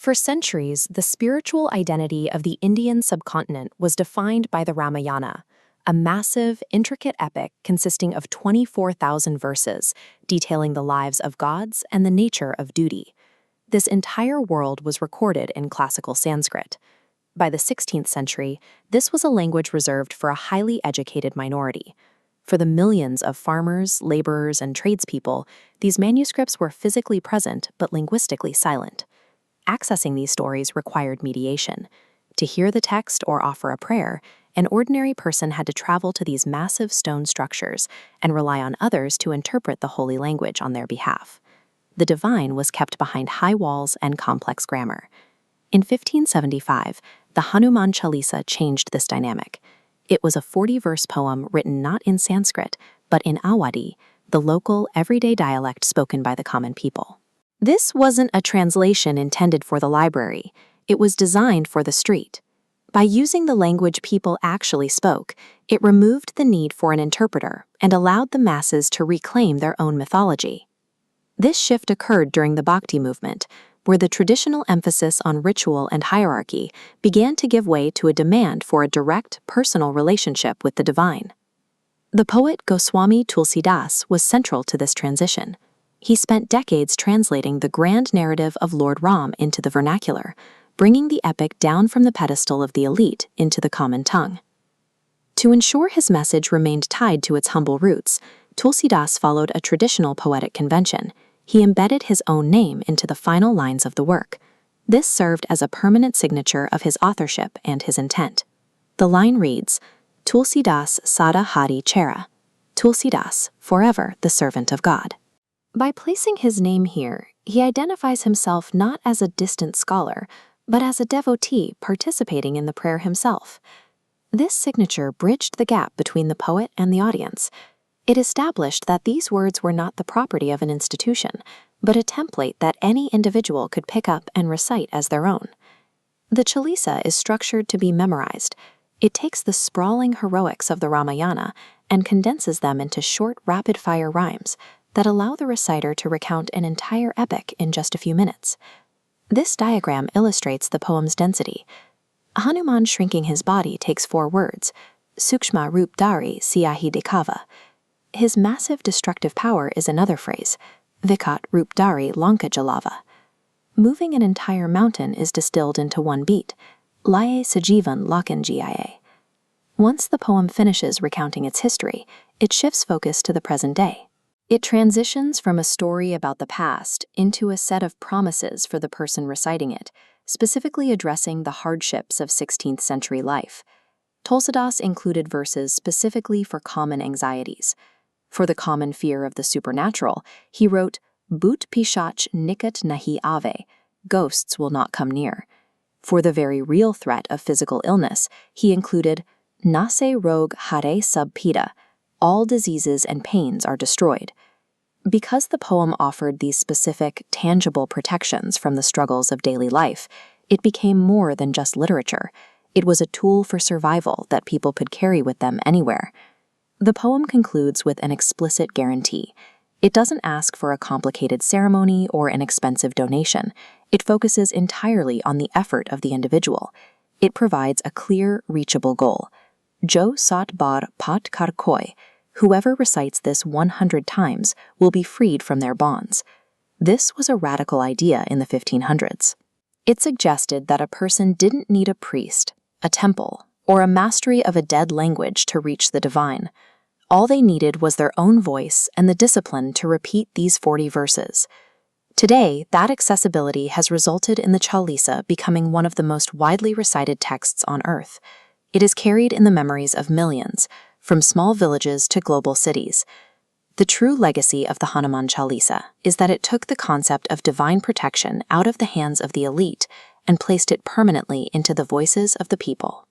For centuries, the spiritual identity of the Indian subcontinent was defined by the Ramayana, a massive, intricate epic consisting of 24,000 verses detailing the lives of gods and the nature of duty. This entire world was recorded in classical Sanskrit. By the 16th century, this was a language reserved for a highly educated minority. For the millions of farmers, laborers, and tradespeople, these manuscripts were physically present but linguistically silent. Accessing these stories required mediation. To hear the text or offer a prayer, an ordinary person had to travel to these massive stone structures and rely on others to interpret the holy language on their behalf. The divine was kept behind high walls and complex grammar. In 1575, the Hanuman Chalisa changed this dynamic. It was a 40-verse poem written not in Sanskrit, but in Awadhi, the local, everyday dialect spoken by the common people. This wasn't a translation intended for the library. It was designed for the street. By using the language people actually spoke, it removed the need for an interpreter and allowed the masses to reclaim their own mythology. This shift occurred during the Bhakti movement, where the traditional emphasis on ritual and hierarchy began to give way to a demand for a direct, personal relationship with the divine. The poet Goswami Tulsidas was central to this transition. He spent decades translating the grand narrative of Lord Rama into the vernacular, bringing the epic down from the pedestal of the elite into the common tongue. To ensure his message remained tied to its humble roots, Tulsidas followed a traditional poetic convention. He embedded his own name into the final lines of the work. This served as a permanent signature of his authorship and his intent. The line reads, Tulsidas Sada Hari Chera, Tulsidas, forever the servant of God. By placing his name here, he identifies himself not as a distant scholar, but as a devotee participating in the prayer himself. This signature bridged the gap between the poet and the audience. It established that these words were not the property of an institution, but a template that any individual could pick up and recite as their own. The Chalisa is structured to be memorized. It takes the sprawling heroics of the Ramayana and condenses them into short, rapid-fire rhymes that allow the reciter to recount an entire epic in just a few minutes. This diagram illustrates the poem's density. Hanuman shrinking his body takes 4 words, Sukshma Rup Dari Siyahi Dekava. His massive destructive power is another phrase, Vikat Rup Dari Lanka Jalava. Moving an entire mountain is distilled into one beat, Laye Sajivan Lakan Gia. Once the poem finishes recounting its history, it shifts focus to the present day. It transitions from a story about the past into a set of promises for the person reciting it, specifically addressing the hardships of 16th century life. Tulsidas included verses specifically for common anxieties. For the common fear of the supernatural, he wrote, Bhut Pishach Nikat Nahi Ave, ghosts will not come near. For the very real threat of physical illness, he included, Nase Rog Hare Sab Pida, all diseases and pains are destroyed. Because the poem offered these specific, tangible protections from the struggles of daily life, it became more than just literature. It was a tool for survival that people could carry with them anywhere. The poem concludes with an explicit guarantee. It doesn't ask for a complicated ceremony or an expensive donation. It focuses entirely on the effort of the individual. It provides a clear, reachable goal. Jo Sat Bar Pat Kar Koi, whoever recites this 100 times will be freed from their bonds. This was a radical idea in the 1500s. It suggested that a person didn't need a priest, a temple, or a mastery of a dead language to reach the divine. All they needed was their own voice and the discipline to repeat these 40 verses. Today, that accessibility has resulted in the Chalisa becoming one of the most widely recited texts on earth. It is carried in the memories of millions, from small villages to global cities. The true legacy of the Hanuman Chalisa is that it took the concept of divine protection out of the hands of the elite and placed it permanently into the voices of the people.